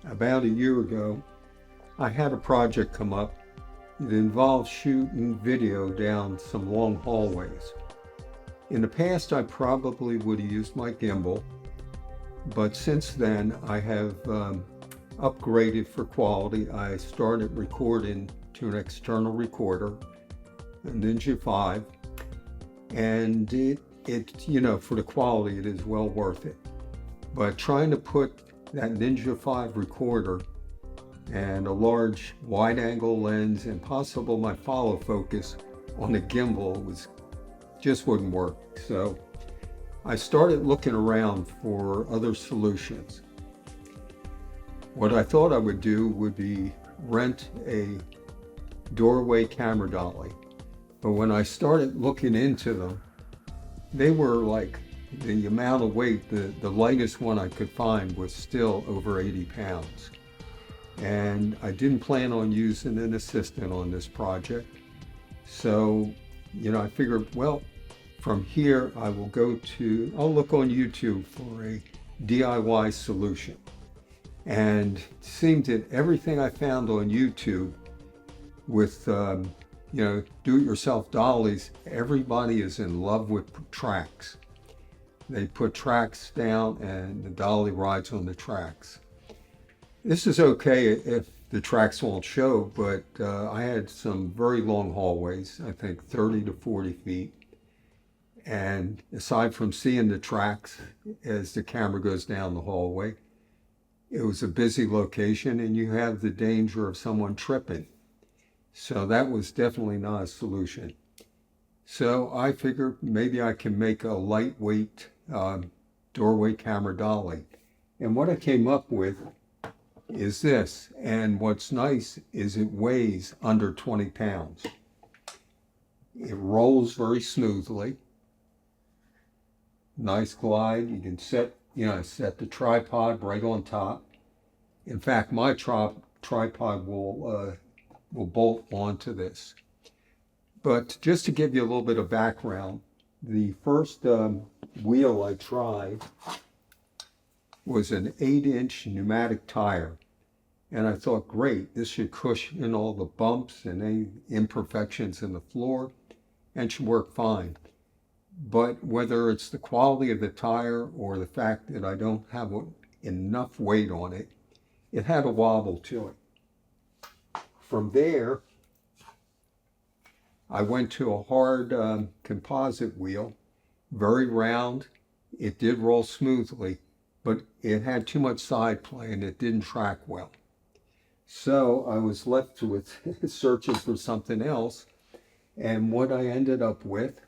About a year ago, I had a project come up that involved shooting video down some long hallways. In the past, I probably would have used my gimbal, but since then I have upgraded for quality. I started recording to an external recorder, a Ninja 5, and for the quality, it is well worth it. But trying to put that Ninja 5 recorder and a large wide angle lens and possible my follow focus on a gimbal just wouldn't work. So I started looking around for other solutions. What I thought I would do would be rent a doorway camera dolly. But when I started looking into them, they were like the amount of weight, the lightest one I could find was still over 80 pounds. And I didn't plan on using an assistant on this project. So, I figured, well, from here I'll look on YouTube for a DIY solution. And it seemed that everything I found on YouTube with, do-it-yourself dollies, everybody is in love with tracks. They put tracks down and the dolly rides on the tracks. This is okay if the tracks won't show, but I had some very long hallways, I think 30 to 40 feet. And aside from seeing the tracks as the camera goes down the hallway, it was a busy location and you have the danger of someone tripping. So that was definitely not a solution. So I figured maybe I can make a lightweight doorway camera dolly. And what I came up with is this. And what's nice is it weighs under 20 pounds. It rolls very smoothly. Nice glide. You can set the tripod right on top. In fact, my tripod will bolt onto this. But just to give you a little bit of background, the first wheel I tried was an 8-inch pneumatic tire. And I thought, great, this should cushion all the bumps and any imperfections in the floor and should work fine. But whether it's the quality of the tire or the fact that I don't have enough weight on it, it had a wobble to it. From there, I went to a hard composite wheel, very round. It did roll smoothly, but it had too much side play and it didn't track well. So I was left with searching for something else. And what I ended up with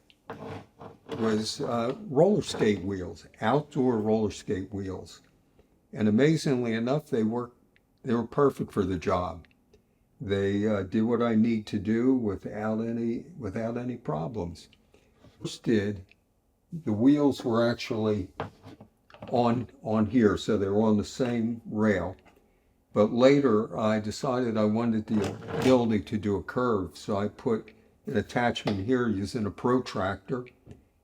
was roller skate wheels, outdoor roller skate wheels. And amazingly enough, they were perfect for the job. They did what I need to do without any problems. First the wheels were actually on here, so they were on the same rail. But later I decided I wanted the ability to do a curve, so I put an attachment here using a protractor,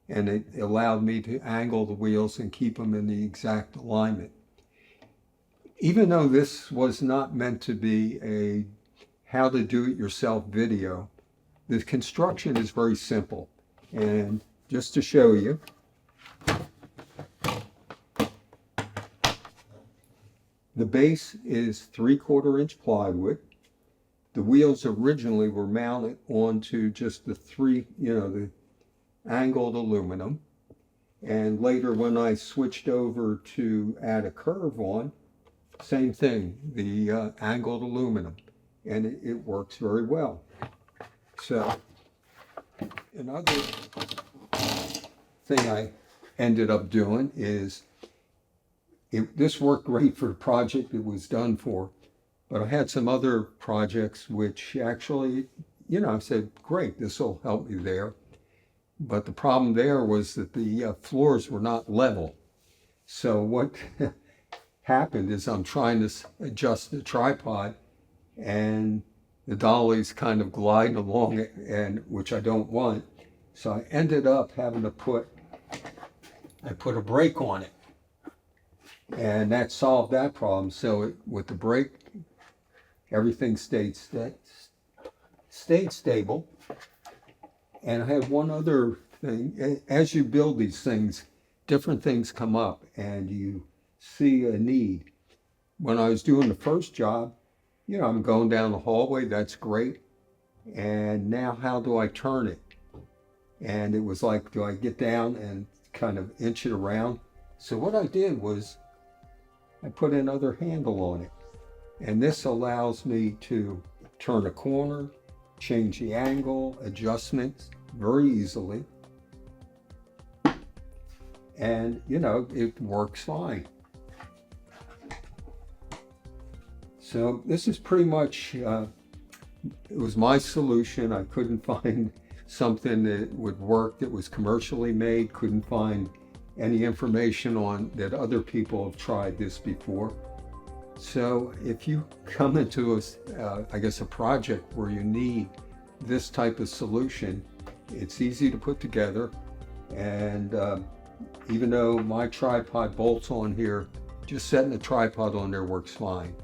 and it allowed me to angle the wheels and keep them in the exact alignment. Even though this was not meant to be a how to do it yourself video, the construction is very simple. And just to show you, the base is 3/4 inch plywood. The wheels originally were mounted onto just the angled aluminum. And later when I switched over to add a curve on, same thing, the angled aluminum. And it works very well. So another thing I ended up doing is, this worked great for the project it was done for, but I had some other projects which actually, I said, great, this will help me there. But the problem there was that the floors were not level. So what happened is I'm trying to adjust the tripod and the dolly's kind of gliding along it, which I don't want. So I ended up having to put a brake on it. And that solved that problem. So with the brake, everything stayed stable. And I have one other thing. As you build these things, different things come up and you see a need. When I was doing the first job, I'm going down the hallway, that's great. And now how do I turn it? And it was like, do I get down and kind of inch it around? So what I did was I put another handle on it. And this allows me to turn a corner, change the angle, adjustments very easily. And, it works fine. So this is pretty much, it was my solution. I couldn't find something that would work that was commercially made, couldn't find any information on that other people have tried this before. So if you come into a project where you need this type of solution, it's easy to put together. And even though my tripod bolts on here, just setting the tripod on there works fine.